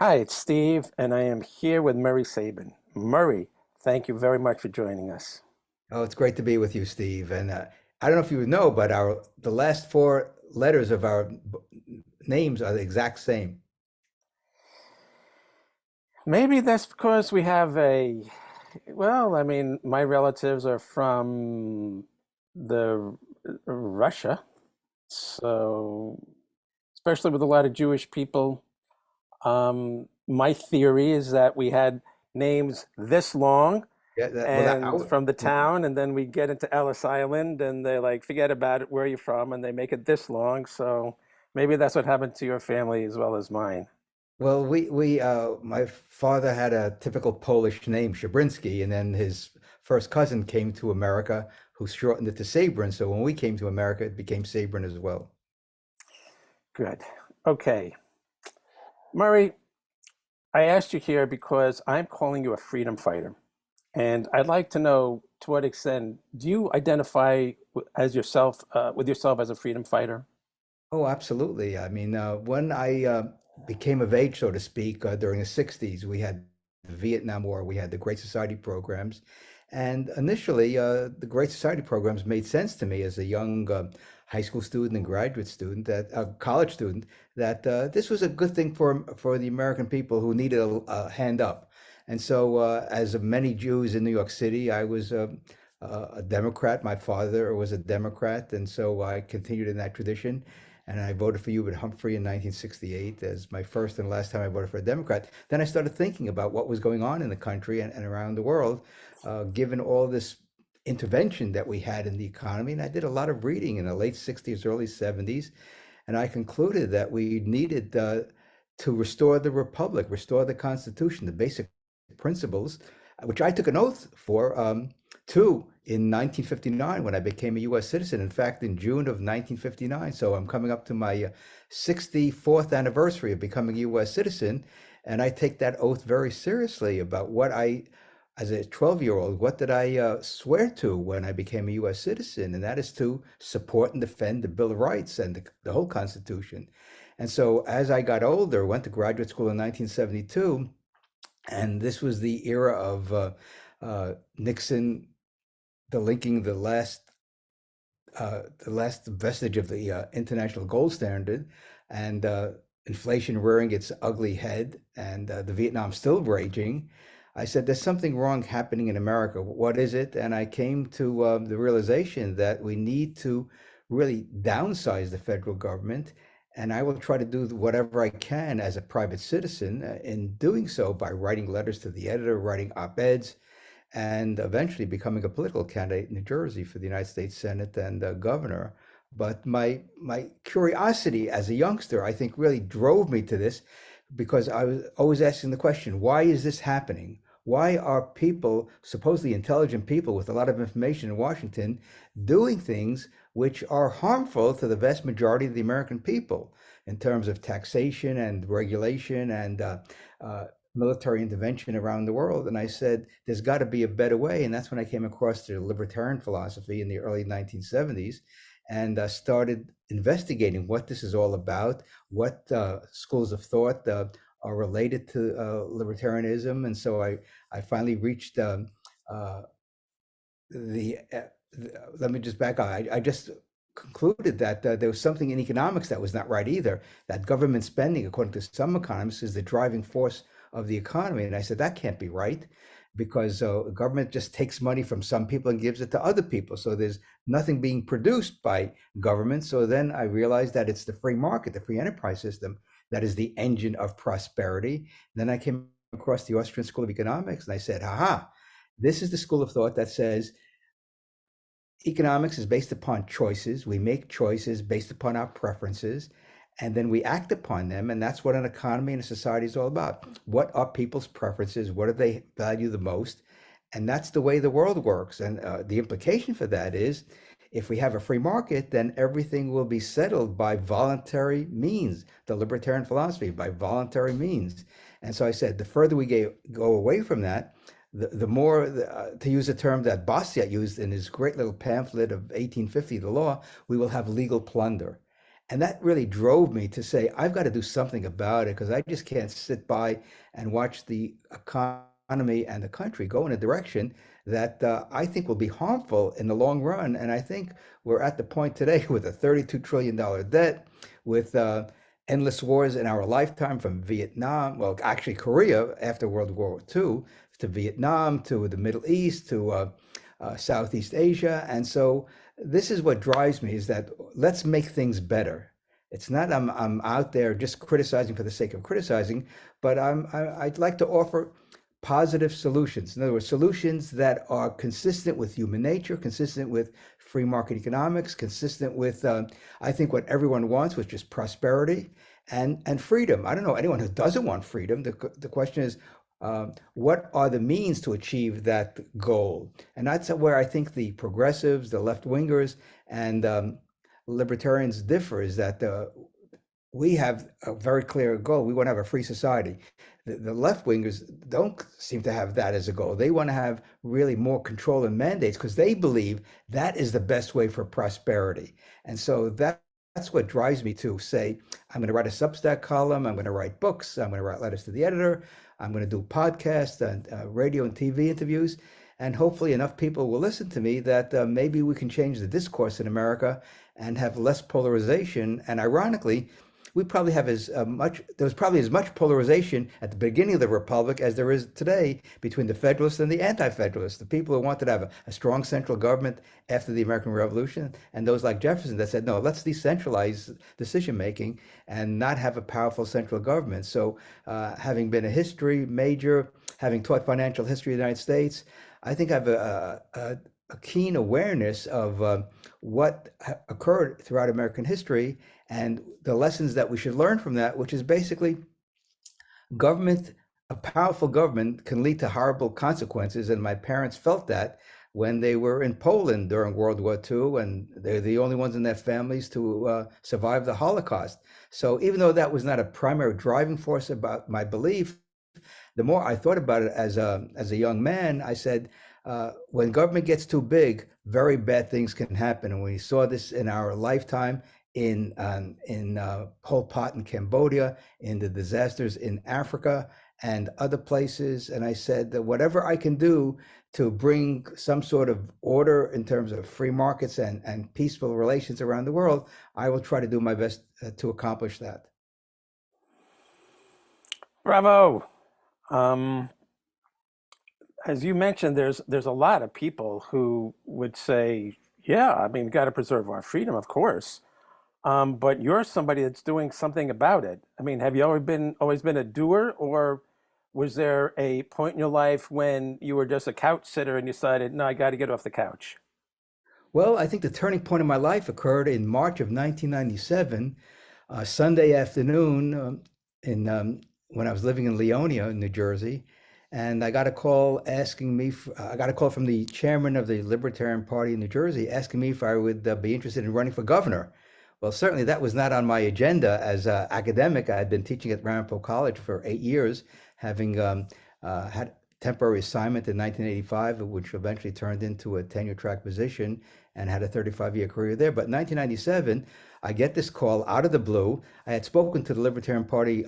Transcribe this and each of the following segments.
Hi, it's Steve, and I am here with Murray Sabin. Murray, thank you very much for joining us. Oh, it's great to be with you, Steve. And I don't know if you know, but the last four letters of our names are the exact same. Maybe that's because we have my relatives are from the Russia, so especially with a lot of Jewish people. My theory is that we had names this long Yeah, and from the town, and then we get into Ellis Island, and they like forget about it, where you're from, and they make it this long. So maybe that's what happened to your family as well as mine. my father had a typical Polish name, Shabrinsky, and then his first cousin came to America who shortened it to Sabrin. So when we came to America, it became Sabrin as well. Good. Okay, Murray, I asked you here because I'm calling you a freedom fighter, and I'd like to know to what extent do you identify as yourself with yourself as a freedom fighter? Oh, absolutely. I mean, when I became of age, so to speak, during the 60s, we had the Vietnam War, we had the Great Society programs. And initially, the Great Society programs made sense to me as a young high school student and graduate student, that college student, that this was a good thing for the American people who needed a hand up. And so, as many Jews in New York City, I was a Democrat. My father was a Democrat, and so I continued in that tradition and I voted for Hubert Humphrey in 1968 as my first and last time I voted for a Democrat. Then I started thinking about what was going on in the country and around the world, given all this intervention that we had in the economy. And I did a lot of reading in the late 60s, early 70s, and I concluded that we needed to restore the republic, restore the Constitution, the basic principles, which I took an oath for too in 1959 when I became a U.S. citizen. In fact, in June of 1959. So I'm coming up to my 64th anniversary of becoming a U.S. citizen. And I take that oath very seriously about as a 12-year-old, what did I swear to when I became a U.S. citizen? And that is to support and defend the Bill of Rights and the whole Constitution. And so as I got older, went to graduate school in 1972, and this was the era of Nixon, the last vestige of the international gold standard, and inflation rearing its ugly head, and the Vietnam still raging. I said, "There's something wrong happening in America. What is it?" And I came to the realization that we need to really downsize the federal government. And I will try to do whatever I can as a private citizen in doing so by writing letters to the editor, writing op-eds, and eventually becoming a political candidate in New Jersey for the United States Senate and governor. But my curiosity as a youngster, I think, really drove me to this because I was always asking the question, why is this happening? Why are people, supposedly intelligent people with a lot of information in Washington, doing things which are harmful to the vast majority of the American people in terms of taxation and regulation and uh, military intervention around the world? And I said, there's got to be a better way. And that's when I came across the libertarian philosophy in the early 1970s and started investigating what this is all about, what schools of thought are related to libertarianism. And so I finally reached uh, the, uh, let me just back up. I just concluded that there was something in economics that was not right either, that government spending, according to some economists, is the driving force of the economy. And I said, that can't be right because government just takes money from some people and gives it to other people. So there's nothing being produced by government. So then I realized that it's the free market, the free enterprise system, that is the engine of prosperity. And then I came across the Austrian School of Economics and I said, aha, this is the school of thought that says economics is based upon choices. We make choices based upon our preferences, and then we act upon them. And that's what an economy and a society is all about. What are people's preferences? What do they value the most? And that's the way the world works. And the implication for that is if we have a free market, then everything will be settled by voluntary means, the libertarian philosophy, by voluntary means. And so I said, the further we go away from that, the more, to use a term that Bastiat used in his great little pamphlet of 1850, The Law, we will have legal plunder. And that really drove me to say, I've got to do something about it because I just can't sit by and watch the economy and the country go in a direction that I think will be harmful in the long run. And I think we're at the point today with a $32 trillion debt, with endless wars in our lifetime from Vietnam, well, actually Korea after World War II, to Vietnam, to the Middle East, to Southeast Asia. And so this is what drives me is that let's make things better. It's not I'm out there just criticizing for the sake of criticizing, but I'd like to offer positive solutions. In other words, solutions that are consistent with human nature, consistent with free market economics, consistent with I think what everyone wants, which is prosperity and freedom. I don't know anyone who doesn't want freedom. The question is, what are the means to achieve that goal? And that's where I think the progressives, the left wingers, and libertarians differ. Is that we have a very clear goal. We want to have a free society. The left wingers don't seem to have that as a goal. They want to have really more control and mandates because they believe that is the best way for prosperity. And so that's what drives me to say, I'm going to write a Substack column. I'm going to write books. I'm going to write letters to the editor. I'm going to do podcasts and radio and TV interviews. And hopefully enough people will listen to me that maybe we can change the discourse in America and have less polarization. And ironically, we probably have there was probably as much polarization at the beginning of the Republic as there is today between the Federalists and the Anti-Federalists, the people who wanted to have a strong central government after the American Revolution, and those like Jefferson that said, no, let's decentralize decision making and not have a powerful central government. So having been a history major, having taught financial history in the United States, I think I have a keen awareness of what occurred throughout American history and the lessons that we should learn from that, which is basically government, a powerful government can lead to horrible consequences. And my parents felt that when they were in Poland during World War II, and they're the only ones in their families to survive the Holocaust. So even though that was not a primary driving force about my belief, the more I thought about it as a young man, I said, when government gets too big, very bad things can happen. And we saw this in our lifetime in Pol Pot in Cambodia, in the disasters in Africa and other places. And I said that whatever I can do to bring some sort of order in terms of free markets and peaceful relations around the world, I will try to do my best to accomplish that. Bravo. Um, as you mentioned, there's a lot of people who would say, yeah, I mean, got to preserve our freedom, of course. But you're somebody that's doing something about it. I mean, have you always been a doer, or was there a point in your life when you were just a couch sitter and you decided, no, I got to get off the couch? Well, I think the turning point in my life occurred in March of 1997, Sunday afternoon, when I was living in Leonia, New Jersey, and I got a call I got a call from the chairman of the Libertarian Party in New Jersey asking me if I would be interested in running for governor. Well, certainly that was not on my agenda as an academic. I had been teaching at Ramapo College for 8 years, having had temporary assignment in 1985, which eventually turned into a tenure track position and had a 35-year career there. But in 1997, I get this call out of the blue. I had spoken to the Libertarian Party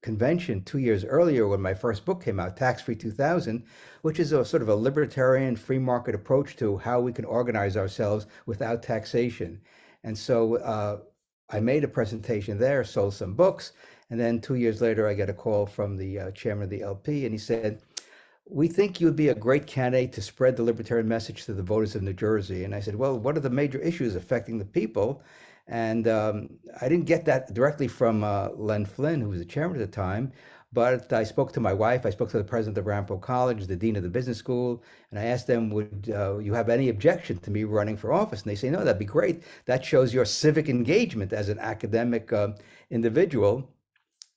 convention 2 years earlier when my first book came out, Tax Free 2000, which is a sort of a libertarian free market approach to how we can organize ourselves without taxation. And so I made a presentation there, sold some books, and then 2 years later, I get a call from the chairman of the LP, and he said, we think you would be a great candidate to spread the libertarian message to the voters of New Jersey. And I said, well, what are the major issues affecting the people? And I didn't get that directly from Len Flynn, who was the chairman at the time, but I spoke to my wife, I spoke to the president of Ramapo College, the dean of the business school, and I asked them, would you have any objection to me running for office? And they say, no, that'd be great. That shows your civic engagement as an academic individual.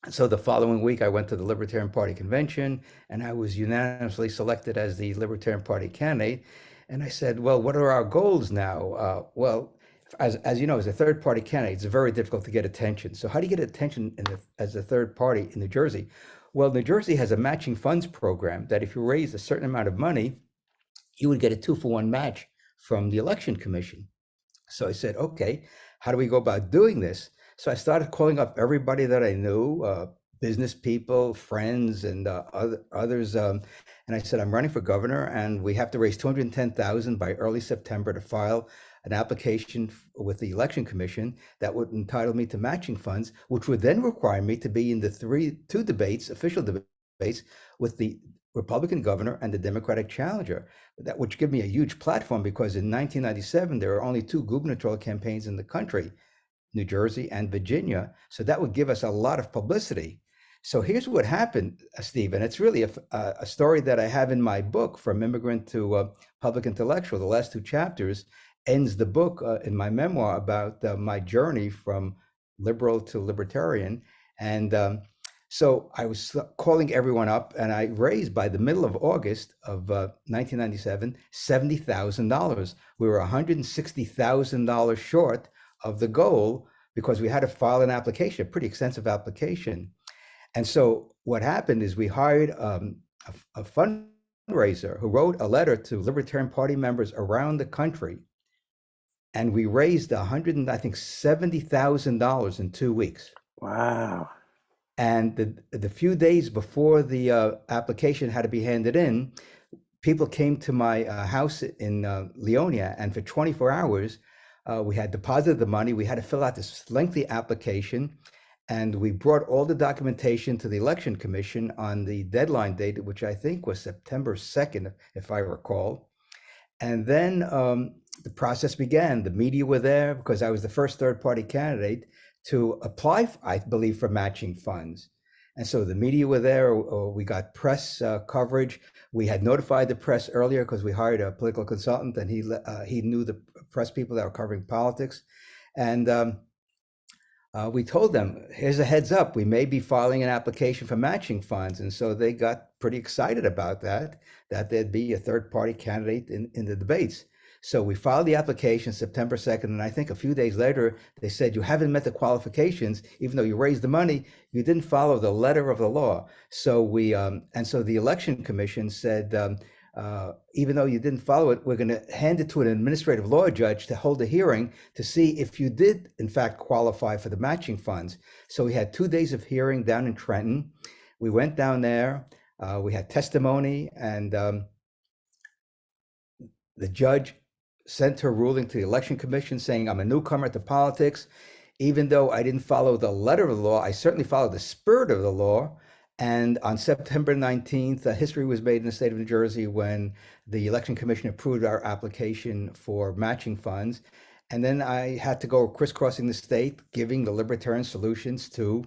So the following week, I went to the Libertarian Party convention, and I was unanimously selected as the Libertarian Party candidate. And I said, well, what are our goals now? Well, as you know, as a third party candidate, it's very difficult to get attention. So how do you get attention as a third party in New Jersey? Well, New Jersey has a matching funds program that if you raise a certain amount of money, you would get a 2-for-1 match from the election commission. So I said, okay, how do we go about doing this? So I started calling up everybody that I knew, business people, friends, and others. And I said, I'm running for governor, and we have to raise 210,000 by early September to file an application with the election commission that would entitle me to matching funds, which would then require me to be in the two debates, official debates, with the Republican governor and the Democratic challenger. That would give me a huge platform, because in 1997 there were only two gubernatorial campaigns in the country, New Jersey and Virginia. So that would give us a lot of publicity. So here's what happened, Steve, and it's really a story that I have in my book, From Immigrant to Public Intellectual. The last two chapters ends the book in my memoir about my journey from liberal to libertarian. And so I was calling everyone up, and I raised, by the middle of August of 1997, $70,000. We were $160,000 short of the goal, because we had to file an application, a pretty extensive application. And so what happened is we hired a fundraiser who wrote a letter to Libertarian Party members around the country, and we raised $70,000 in 2 weeks. Wow. And the few days before the application had to be handed in, people came to my house in Leonia, and for 24 hours, we had deposited the money. We had to fill out this lengthy application, and we brought all the documentation to the election commission on the deadline date, which I think was September 2nd, if I recall. And then the process began. The media were there, because I was the first third-party candidate to apply, I believe, for matching funds. And so the media were there. We got press coverage. We had notified the press earlier, because we hired a political consultant, and he knew the press people that were covering politics. And we told them, here's a heads up, we may be filing an application for matching funds. And so they got pretty excited about that there'd be a third-party candidate in the debates. So we filed the application September 2nd, and I think a few days later, they said, you haven't met the qualifications, even though you raised the money, you didn't follow the letter of the law. So so the election commission said, even though you didn't follow it, we're going to hand it to an administrative law judge to hold a hearing to see if you did, in fact, qualify for the matching funds. So we had 2 days of hearing down in Trenton. We went down there, we had testimony, and the judge sent her ruling to the election commission saying, I'm a newcomer to politics. Even though I didn't follow the letter of the law, I certainly followed the spirit of the law. And on September 19th, history was made in the state of New Jersey when the election commission approved our application for matching funds. And then I had to go crisscrossing the state, giving the libertarian solutions to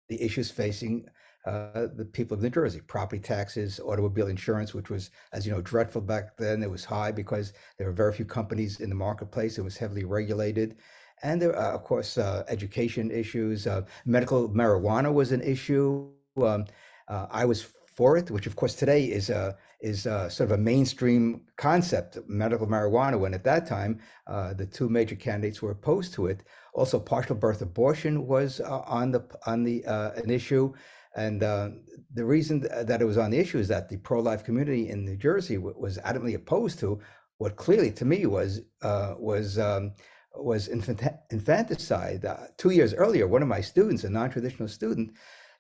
the issues facing the people of New Jersey: property taxes, automobile insurance, which was, as you know, dreadful back then. It was high because there were very few companies in the marketplace. It was heavily regulated. And there, of course, education issues. Medical marijuana was an issue. I was for it, which of course today is sort of a mainstream concept, medical marijuana, when at that time the two major candidates were opposed to it. Also, partial birth abortion was an issue, and the reason that it was on the issue is that the pro-life community in New Jersey was adamantly opposed to what clearly to me was infanticide. 2 years earlier, one of my students, a non-traditional student,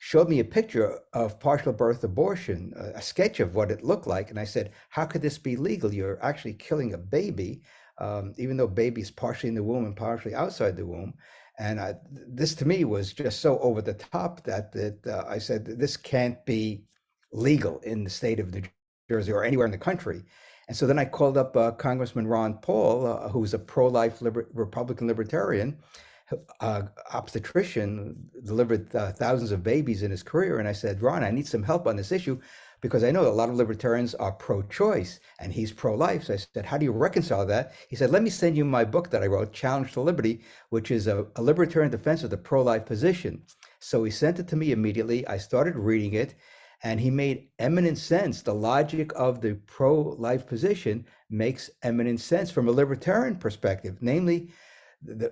showed me a picture of partial birth abortion, a sketch of what it looked like. And I said, how could this be legal? You're actually killing a baby, even though baby is partially in the womb and partially outside the womb. And this to me was just so over the top that I said, this can't be legal in the state of New Jersey or anywhere in the country. And so then I called up Congressman Ron Paul, who's a pro-life Republican libertarian, obstetrician, delivered thousands of babies in his career. And I said, Ron, I need some help on this issue, because I know a lot of libertarians are pro-choice and he's pro-life. So I said, how do you reconcile that? He said, let me send you my book that I wrote, Challenge to Liberty, which is a libertarian defense of the pro-life position. So he sent it to me immediately. I started reading it, and he made eminent sense. The logic of the pro-life position makes eminent sense from a libertarian perspective. Namely, the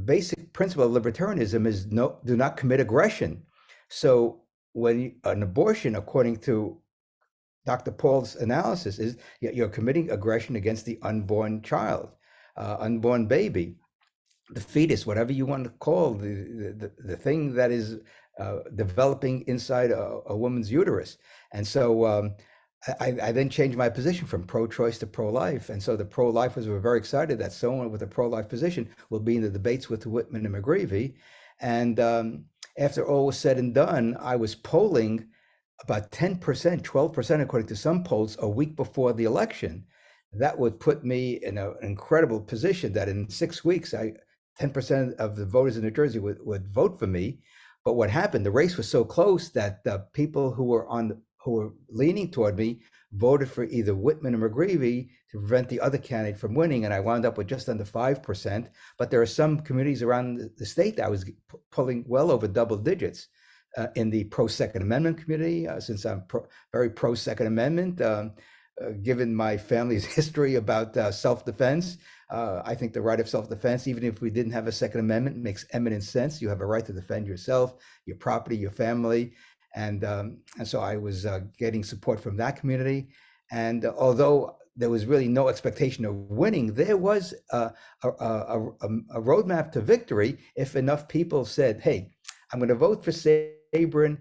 basic principle of libertarianism is do not commit aggression. So when an abortion, according to Dr. Paul's analysis, is you're committing aggression against the unborn child, unborn baby. the fetus, whatever you want to call the thing that is developing inside a woman's uterus. And so I then changed my position from pro-choice to pro-life. And so the pro-lifers were very excited that someone with a pro-life position will be in the debates with Whitman and McGreevey. And after all was said and done, I was polling about 10%, 12%, according to some polls, a week before the election. That would put me in an incredible position that in 6 weeks, 10% of the voters in New Jersey would vote for me. But what happened, the race was so close that the people who were leaning toward me voted for either Whitman or McGreevey to prevent the other candidate from winning, and I wound up with just under 5%. But there are some communities around the state that I was pulling well over double digits. In the pro-Second Amendment community, since I'm very pro-Second Amendment, given my family's history about self-defense, I think the right of self-defense, even if we didn't have a Second Amendment, makes eminent sense. You have a right to defend yourself, your property, your family, and so I was getting support from that community. And although there was really no expectation of winning, there was a roadmap to victory if enough people said, "Hey, I'm going to vote for Sabrin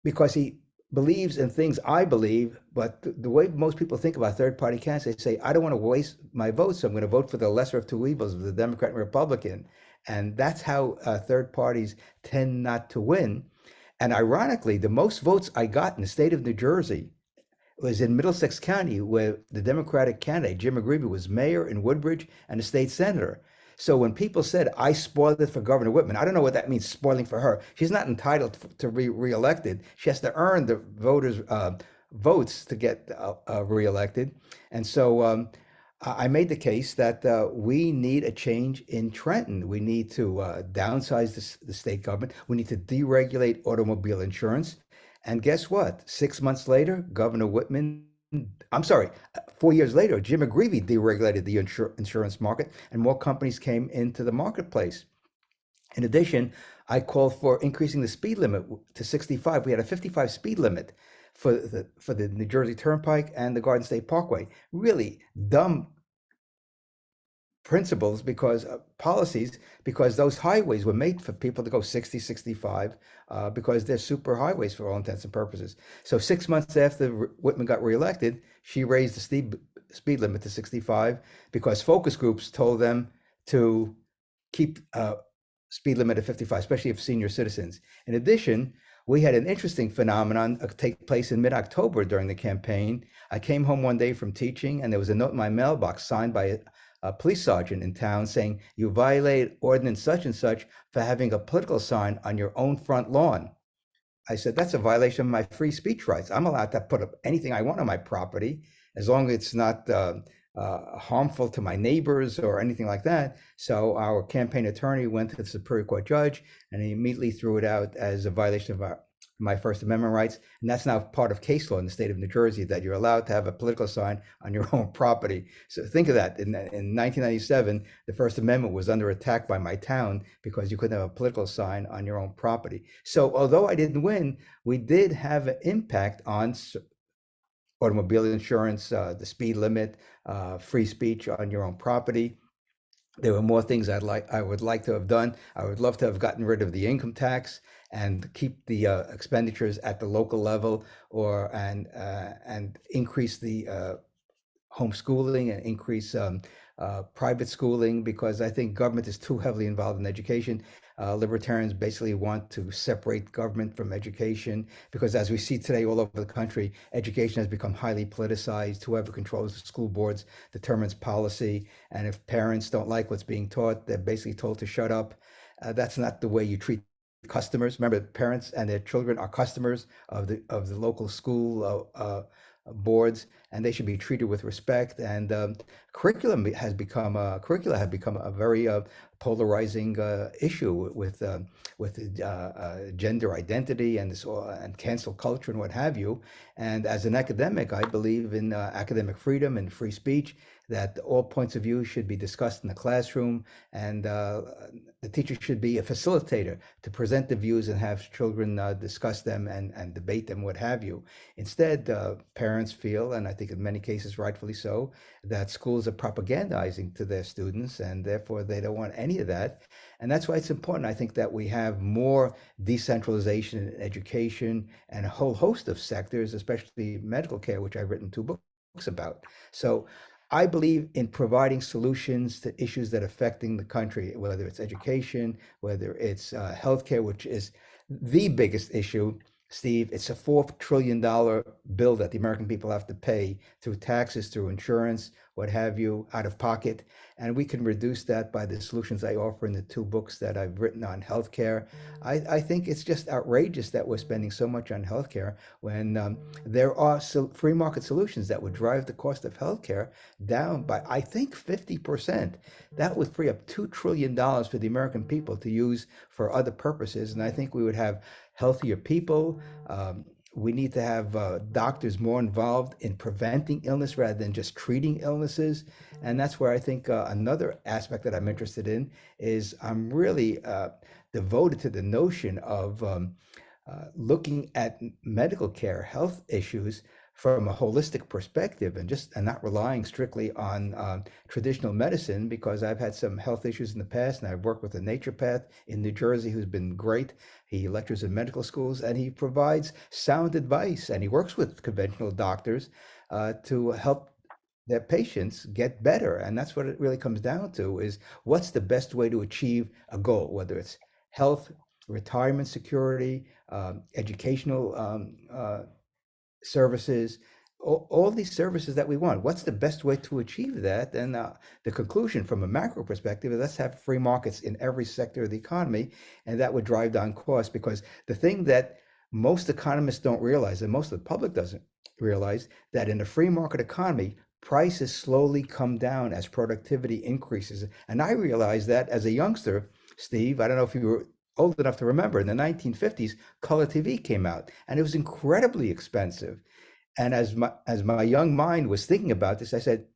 because he believes in things I believe." But the way most people think about third-party candidates, they say, "I don't want to waste my vote, so I'm going to vote for the lesser of two evils, of the Democrat and Republican." And that's how third parties tend not to win. And ironically, the most votes I got in the state of New Jersey was in Middlesex County, where the Democratic candidate, Jim McGreevey, was mayor in Woodbridge and a state senator. So when people said, "I spoiled it for Governor Whitman," I don't know what that means, spoiling for her. She's not entitled to be reelected. She has to earn the voters' votes to get reelected. And so I made the case that we need a change in Trenton. We need to downsize the state government. We need to deregulate automobile insurance. And guess what? 6 months later, Governor Whitman, I'm sorry, 4 years later, Jim McGreevey deregulated the insurance market and more companies came into the marketplace. In addition, I called for increasing the speed limit to 65. We had a 55 speed limit for the New Jersey Turnpike and the Garden State Parkway. Really dumb principles, because policies, because those highways were made for people to go 60, 65, because they're super highways for all intents and purposes. So 6 months after Whitman got reelected, she raised the speed limit to 65 because focus groups told them to keep speed limit at 55, especially of senior citizens. In addition, we had an interesting phenomenon take place in mid-October during the campaign. I came home one day from teaching and there was a note in my mailbox signed by a police sergeant in town saying, "You violate ordinance such and such for having a political sign on your own front lawn." I said, "That's a violation of my free speech rights. I'm allowed to put up anything I want on my property as long as it's not harmful to my neighbors or anything like that." So our campaign attorney went to the Superior Court judge and he immediately threw it out as a violation of my First Amendment rights. And that's now part of case law in the state of New Jersey, that you're allowed to have a political sign on your own property. So think of that. In 1997, the First Amendment was under attack by my town because you couldn't have a political sign on your own property. So although I didn't win, we did have an impact on automobile insurance, the speed limit, free speech on your own property. There were more things I would like to have done. I would love to have gotten rid of the income tax and keep the expenditures at the local level, and increase the homeschooling and increase private schooling, because I think government is too heavily involved in education. Libertarians basically want to separate government from education because, as we see today all over the country, education has become highly politicized. Whoever controls the school boards determines policy, and if parents don't like what's being taught, they're basically told to shut up. That's not the way you treat customers. Remember, parents and their children are customers of the local school boards, and they should be treated with respect. And curricula have become a very polarizing issue with gender identity and this and cancel culture and what have you. And as an academic, I believe in academic freedom and free speech, that all points of view should be discussed in the classroom, and the teacher should be a facilitator to present the views and have children discuss them and debate them, what have you. Instead, parents feel, and I think in many cases rightfully so, that schools are propagandizing to their students, and therefore they don't want any of that. And that's why it's important, I think, that we have more decentralization in education and a whole host of sectors, especially medical care, which I've written two books about. So I believe in providing solutions to issues that are affecting the country, whether it's education, whether it's healthcare, which is the biggest issue. Steve, it's a $4 trillion bill that the American people have to pay through taxes, through insurance, what have you, out of pocket. And we can reduce that by the solutions I offer in the two books that I've written on healthcare. I think it's just outrageous that we're spending so much on healthcare when there are free market solutions that would drive the cost of healthcare down by, I think, 50%. That would free up $2 trillion for the American people to use for other purposes. And I think we would have healthier people. We need to have doctors more involved in preventing illness rather than just treating illnesses. And that's where I think another aspect that I'm interested in is I'm really devoted to the notion of looking at medical care, health issues from a holistic perspective, and not relying strictly on traditional medicine, because I've had some health issues in the past, and I've worked with a naturopath in New Jersey who's been great. He lectures in medical schools and he provides sound advice, and he works with conventional doctors to help their patients get better. And that's what it really comes down to, is what's the best way to achieve a goal, whether it's health, retirement security, educational services, all these services that we want. What's the best way to achieve that? And the conclusion from a macro perspective is let's have free markets in every sector of the economy, and that would drive down costs. Because the thing that most economists don't realize, and most of the public doesn't realize, that in a free market economy, prices slowly come down as productivity increases. And I realized that as a youngster, Steve. I don't know if you were old enough to remember, in the 1950s, color TV came out, and it was incredibly expensive. And as my young mind was thinking about this, I said,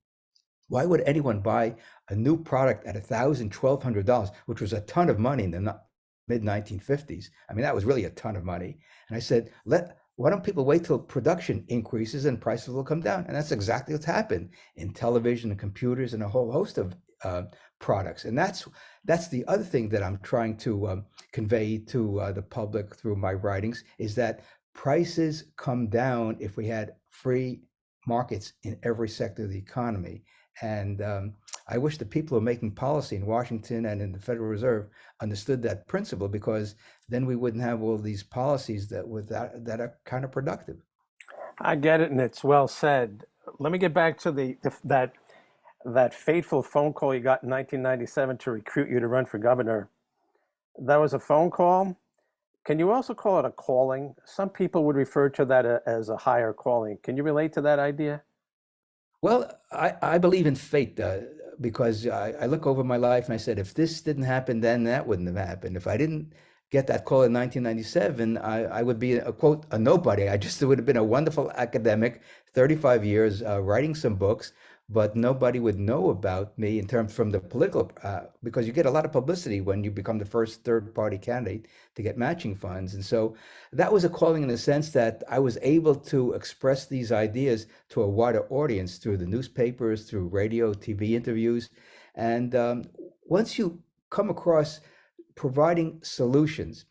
why would anyone buy a new product at $1,000, $1,200, which was a ton of money in the mid 1950s? I mean, that was really a ton of money. And I said, why don't people wait till production increases and prices will come down? And that's exactly what's happened in television and computers and a whole host of products. And that's the other thing that I'm trying to convey to the public through my writings, is that prices come down if we had free markets in every sector of the economy. And I wish the people who are making policy in Washington and in the Federal Reserve understood that principle, because then we wouldn't have all these policies that are counterproductive. I get it, and it's well said. Let me get back to that fateful phone call you got in 1997 to recruit you to run for governor. That was a phone call. Can you also call it a calling? Some people would refer to that as a higher calling. Can you relate to that idea? Well, I believe in fate, because I look over my life and I said, if this didn't happen, then that wouldn't have happened. If I didn't get that call in 1997, I would be a quote, a nobody. I just would have been a wonderful academic, 35 years writing some books, but nobody would know about me in terms from the political, because you get a lot of publicity when you become the first third party candidate to get matching funds. And so that was a calling in the sense that I was able to express these ideas to a wider audience through the newspapers, through radio, TV interviews. And once you come across providing solutions,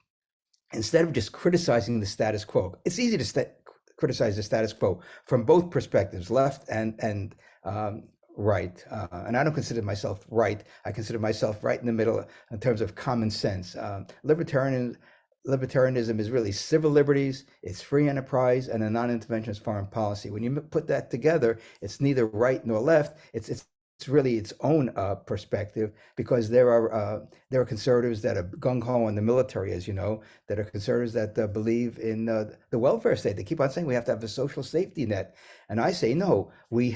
instead of just criticizing the status quo, it's easy to criticize the status quo from both perspectives, left and right. And I don't consider myself right. I consider myself right in the middle in terms of common sense. Libertarianism is really civil liberties, it's free enterprise, and a non-interventionist foreign policy. When you put that together, it's neither right nor left. It's really its own perspective, because there are conservatives that are gung ho on the military, as you know, that are conservatives that believe in the welfare state. They keep on saying we have to have a social safety net, and I say no. We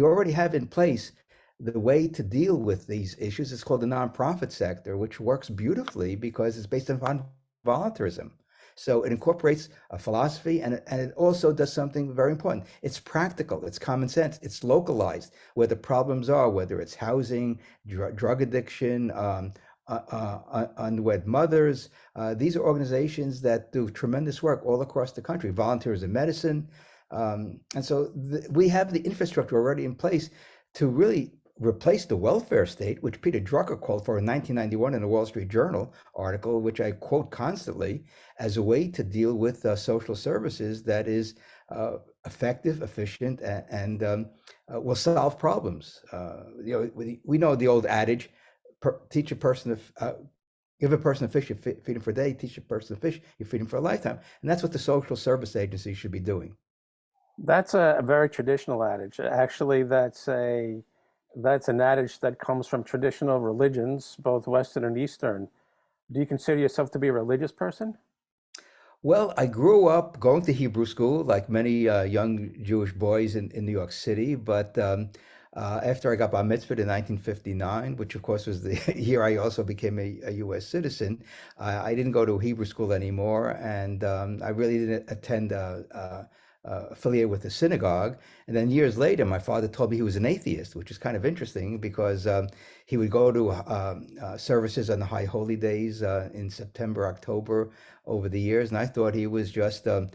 already have in place the way to deal with these issues is called the nonprofit sector, which works beautifully because it's based upon voluntarism. So it incorporates a philosophy, and it also does something very important. It's practical, it's common sense, it's localized where the problems are, whether it's housing, drug addiction, unwed mothers. These are organizations that do tremendous work all across the country, volunteers in medicine. And so we have the infrastructure already in place to really replace the welfare state, which Peter Drucker called for in 1991 in the Wall Street Journal article, which I quote constantly, as a way to deal with social services that is effective, efficient, will solve problems. We know the old adage, teach a person give a person a fish, you feed him for a day, teach a person a fish, you feed him for a lifetime. And that's what the social service agency should be doing. That's a very traditional adage. Actually, that's an adage that comes from traditional religions, both Western and Eastern. Do you consider yourself to be a religious person? Well, I grew up going to Hebrew school, like many young Jewish boys in New York City. But after I got bar mitzvah in 1959, which of course was the year I also became a U.S. citizen, I didn't go to Hebrew school anymore, and I really didn't attend affiliated with the synagogue. And then years later, my father told me he was an atheist, which is kind of interesting because he would go to services on the high holy days in September, October over the years. And I thought he was just a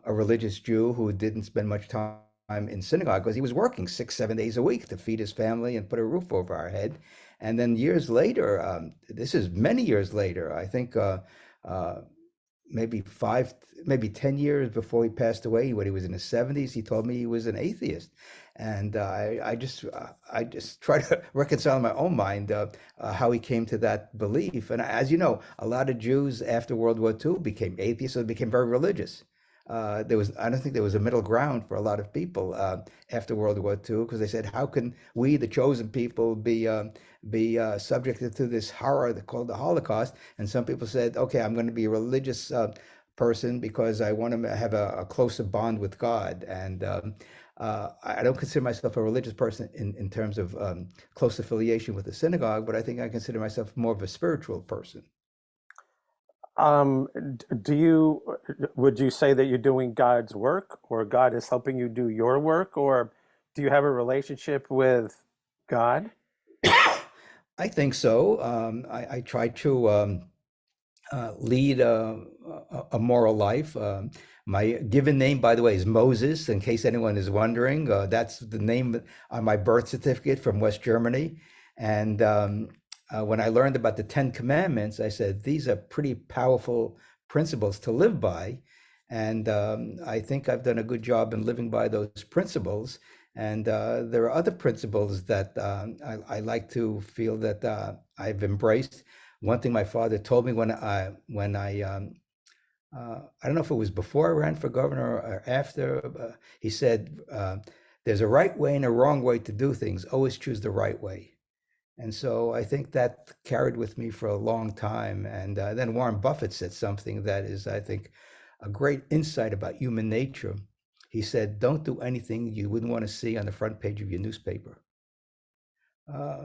religious Jew who didn't spend much time in synagogue because he was working 6, 7 days a week to feed his family and put a roof over our head. And then years later, this is many years later, I think uh, maybe 10 years before he passed away, when he was in his 70s, he told me he was an atheist. And I just try to reconcile in my own mind how he came to that belief. And as you know, a lot of Jews after World War II became atheists, so they became very religious. I don't think there was a middle ground for a lot of people after World War II, because they said, how can we, the chosen people, be subjected to this horror called the Holocaust? And some people said, okay, I'm going to be a religious person because I want to have a closer bond with God. And I don't consider myself a religious person in terms of close affiliation with the synagogue, but I think I consider myself more of a spiritual person. Would you say that you're doing God's work, or God is helping you do your work, or do you have a relationship with God? I think so. I try to lead a moral life. My given name, by the way, is Moses, in case anyone is wondering. That's the name on my birth certificate from West Germany. And when I learned about the Ten Commandments, I said, these are pretty powerful principles to live by. And I think I've done a good job in living by those principles. And there are other principles that I like to feel that I've embraced. One thing my father told me I don't know if it was before I ran for governor or after, he said, there's a right way and a wrong way to do things. Always choose the right way. And so I think that carried with me for a long time. And then Warren Buffett said something that is, I think, a great insight about human nature. He said, don't do anything you wouldn't want to see on the front page of your newspaper.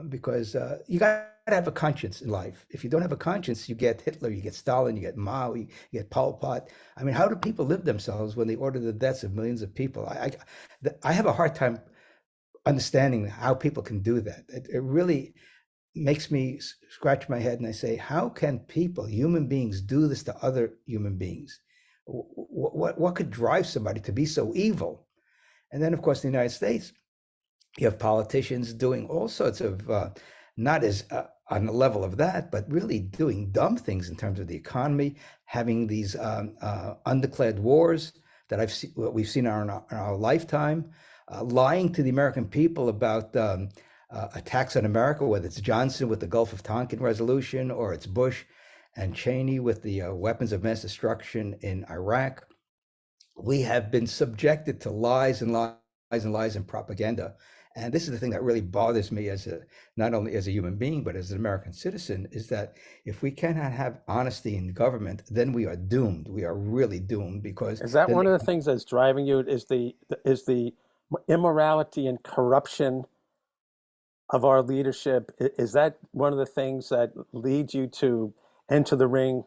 Because you got to have a conscience in life. If you don't have a conscience, you get Hitler, you get Stalin, you get Mao, you get Pol Pot. I mean, how do people live themselves when they order the deaths of millions of people? I have a hard time understanding how people can do that. It really makes me scratch my head, and I say, how can people, human beings, do this to other human beings? What could drive somebody to be so evil? And then, of course, in the United States, you have politicians doing all sorts of, not as on the level of that, but really doing dumb things in terms of the economy, having these undeclared wars that we've seen in our lifetime, lying to the American people about attacks on America, whether it's Johnson with the Gulf of Tonkin resolution, or it's Bush and Cheney with the weapons of mass destruction in Iraq. We have been subjected to lies and lies and lies and propaganda. And this is the thing that really bothers me not only as a human being, but as an American citizen, is that if we cannot have honesty in government, then we are doomed. We are really doomed, because Is that then one of the things that's driving you? Is the immorality and corruption of our leadership? Is that one of the things that leads you to enter the ring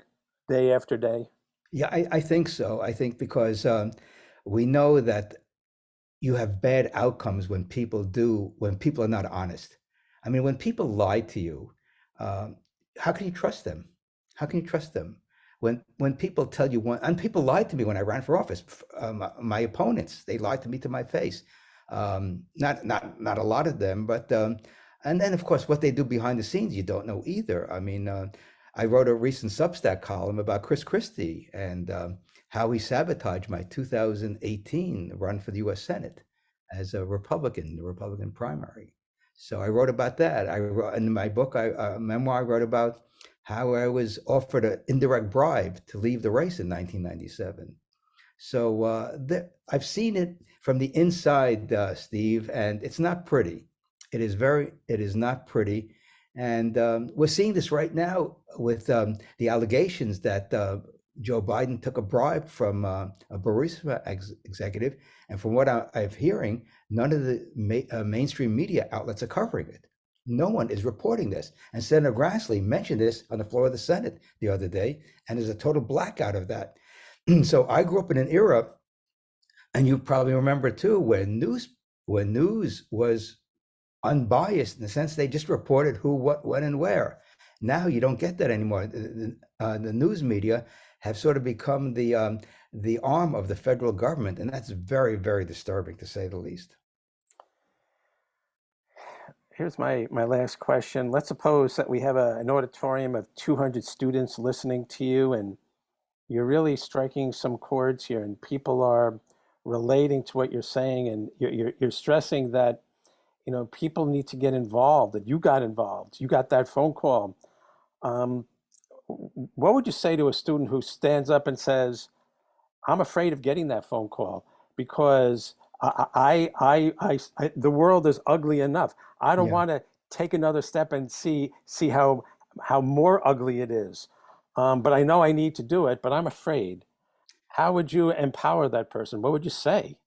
day after day? Yeah, I think so. I think because we know that you have bad outcomes when people are not honest. I mean, when people lie to you, um, how can you trust them? How can you trust them? When people tell you one, and people lied to me when I ran for office. My opponents, they lied to me to my face. Not a lot of them, but and then of course what they do behind the scenes you don't know either. I mean, I wrote a recent Substack column about Chris Christie and how he sabotaged my 2018 run for the U.S. Senate as a Republican, the Republican primary. So I wrote about that. I wrote in my book, a memoir, I wrote about how I was offered an indirect bribe to leave the race in 1997. So I've seen it from the inside, Steve, and it's not pretty. It is not pretty. And we're seeing this right now with the allegations that Joe Biden took a bribe from a Burisma executive. And from what I'm hearing, none of the mainstream media outlets are covering it. No one is reporting this. And Senator Grassley mentioned this on the floor of the Senate the other day, and there's a total blackout of that. So I grew up in an era, and you probably remember too, when news was unbiased in the sense they just reported who, what, when, and where. Now you don't get that anymore. The news media have sort of become the arm of the federal government, and that's very, very disturbing to say the least. Here's my last question. Let's suppose that we have an auditorium of 200 students listening to you, and you're really striking some chords here, and people are relating to what you're saying, and you're stressing that people need to get involved, that you got involved, you got that phone call. Um, what would you say to a student who stands up and says, I'm afraid of getting that phone call because the world is ugly enough. I don't Yeah. want to take another step and see how more ugly it is. But I know I need to do it, but I'm afraid. How would you empower that person? What would you say?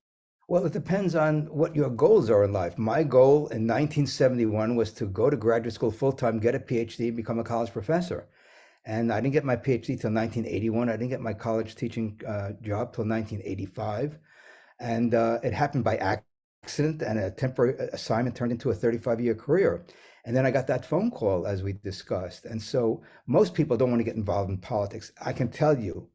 Well, it depends on what your goals are in life. My goal in 1971 was to go to graduate school full time, get a PhD, and become a college professor. And I didn't get my PhD till 1981. I didn't get my college teaching job till 1985. And it happened by accident, and a temporary assignment turned into a 35-year career. And then I got that phone call, as we discussed. And so most people don't want to get involved in politics. I can tell you,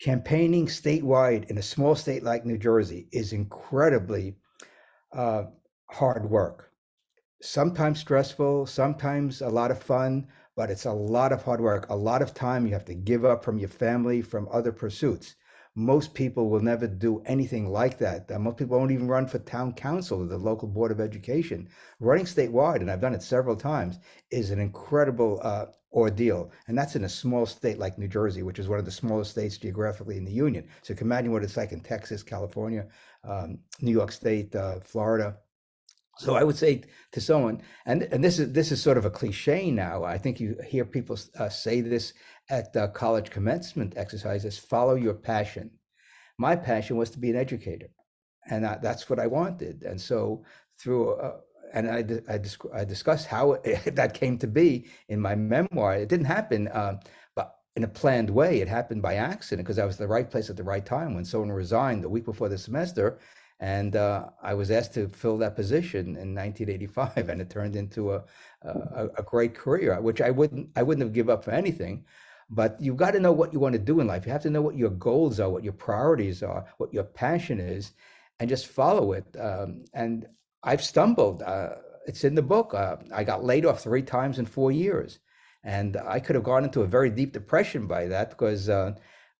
campaigning statewide in a small state like New Jersey is incredibly uh, hard work. Sometimes stressful, sometimes a lot of fun, but it's a lot of hard work, a lot of time you have to give up from your family, from other pursuits. Most people will never do anything like that. Most people won't even run for town council or the local board of education. Running statewide, and I've done it several times, is an incredible ordeal. And that's in a small state like New Jersey, which is one of the smallest states geographically in the union. So you can imagine what it's like in Texas, California, New York State, Florida. So I would say to someone, and this is sort of a cliche now. I think you hear people say this at college commencement exercises: follow your passion. My passion was to be an educator, and that's what I wanted. And so through and I discussed how that came to be in my memoir. It didn't happen, but in a planned way. It happened by accident because I was at the right place at the right time when someone resigned the week before the semester, and I was asked to fill that position in 1985, and it turned into a great career, which I wouldn't have give up for anything. But you've got to know what you want to do in life. You have to know what your goals are, what your priorities are, what your passion is, and just follow it. And I've stumbled. It's in the book. I got laid off 3 times in 4 years, and I could have gone into a very deep depression by that because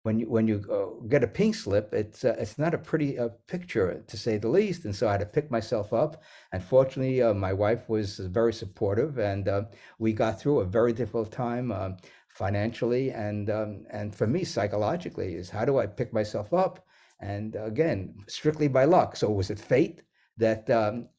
when you get a pink slip, it's not a pretty picture to say the least. And so I had to pick myself up. And fortunately, my wife was very supportive, and we got through a very difficult time financially and for me psychologically. Is how do I pick myself up? And again, strictly by luck. So was it fate that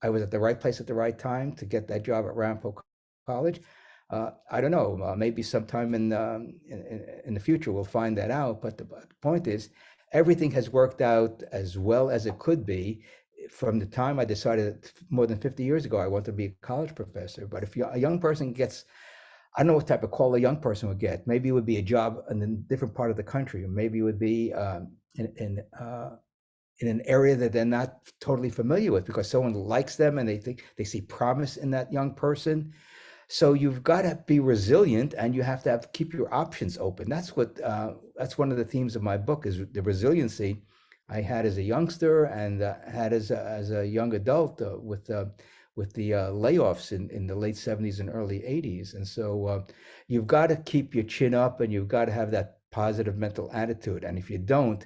I was at the right place at the right time to get that job at Ramapo College? I don't know. Maybe sometime in the future we'll find that out. But the point is, everything has worked out as well as it could be from the time I decided more than 50 years ago I wanted to be a college professor. But if a young person gets, I don't know what type of call a young person would get. Maybe it would be a job in a different part of the country, or maybe it would be in an area that they're not totally familiar with because someone likes them and they think they see promise in that young person. So you've got to be resilient, and you have to keep your options open. That's one of the themes of my book, is the resiliency I had as a youngster and had as a young adult with the layoffs in the late 70s and early 80s. And so you've got to keep your chin up, and you've got to have that positive mental attitude. And if you don't,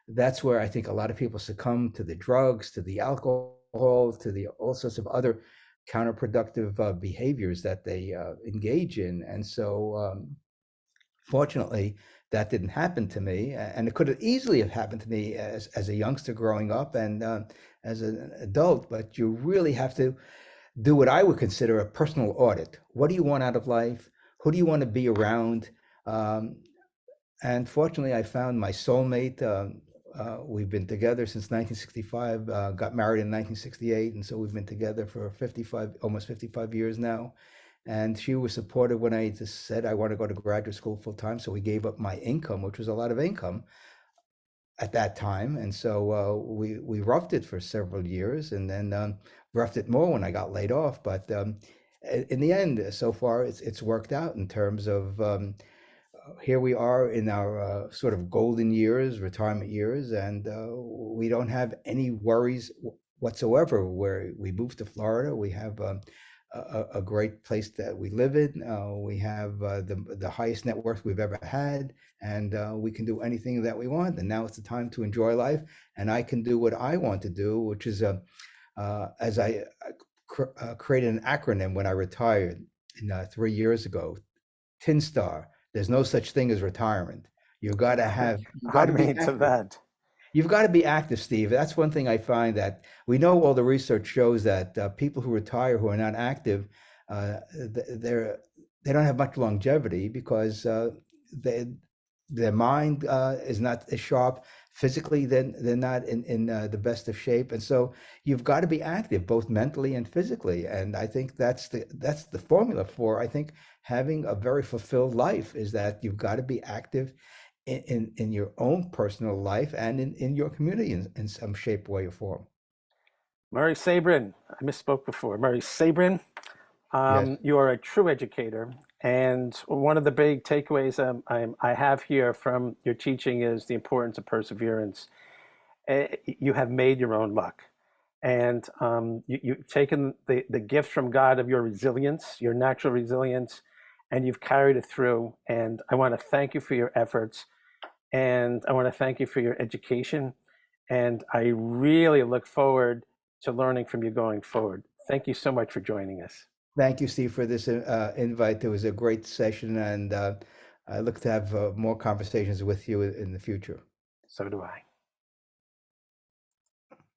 that's where I think a lot of people succumb to the drugs, to the alcohol, to the all sorts of other counterproductive behaviors that they engage in. And so, fortunately, that didn't happen to me, and it could have easily have happened to me as a youngster growing up and as an adult. But you really have to do what I would consider a personal audit. What do you want out of life? Who do you want to be around? And fortunately, I found my soulmate. We've been together since 1965, got married in 1968. And so we've been together for almost 55 years now. And she was supportive when I just said I want to go to graduate school full time. So we gave up my income, which was a lot of income at that time. And so we roughed it for several years, and then roughed it more when I got laid off. But in the end, so far, it's worked out in terms of here we are in our sort of golden years, retirement years, and we don't have any worries whatsoever. Where we moved to Florida, we have a great place that we live in. We have the highest net worth we've ever had, and we can do anything that we want. And now it's the time to enjoy life, and I can do what I want to do, which is as I created an acronym when I retired 3 years ago, TIN STAR. There's no such thing as retirement. You've got to be To active. that. You've got to be active, Steve. That's one thing I find, that we know all the research shows that people who retire who are not active, they don't have much longevity because their mind is not as sharp. Physically, they're not in the best of shape, and so you've got to be active, both mentally and physically. And I think that's the formula for, I think, having a very fulfilled life, is that you've got to be active in your own personal life and in your community in some shape, way, or form. Murray Sabrin, I misspoke before. Murray Sabrin, Yes. you are a true educator. And one of the big takeaways I have here from your teaching is the importance of perseverance. You have made your own luck. And you've taken the gift from God of your resilience, your natural resilience, and you've carried it through. And I want to thank you for your efforts. And I want to thank you for your education. And I really look forward to learning from you going forward. Thank you so much for joining us. Thank you, Steve, for this invite. It was a great session, and I look to have more conversations with you in the future. So do I.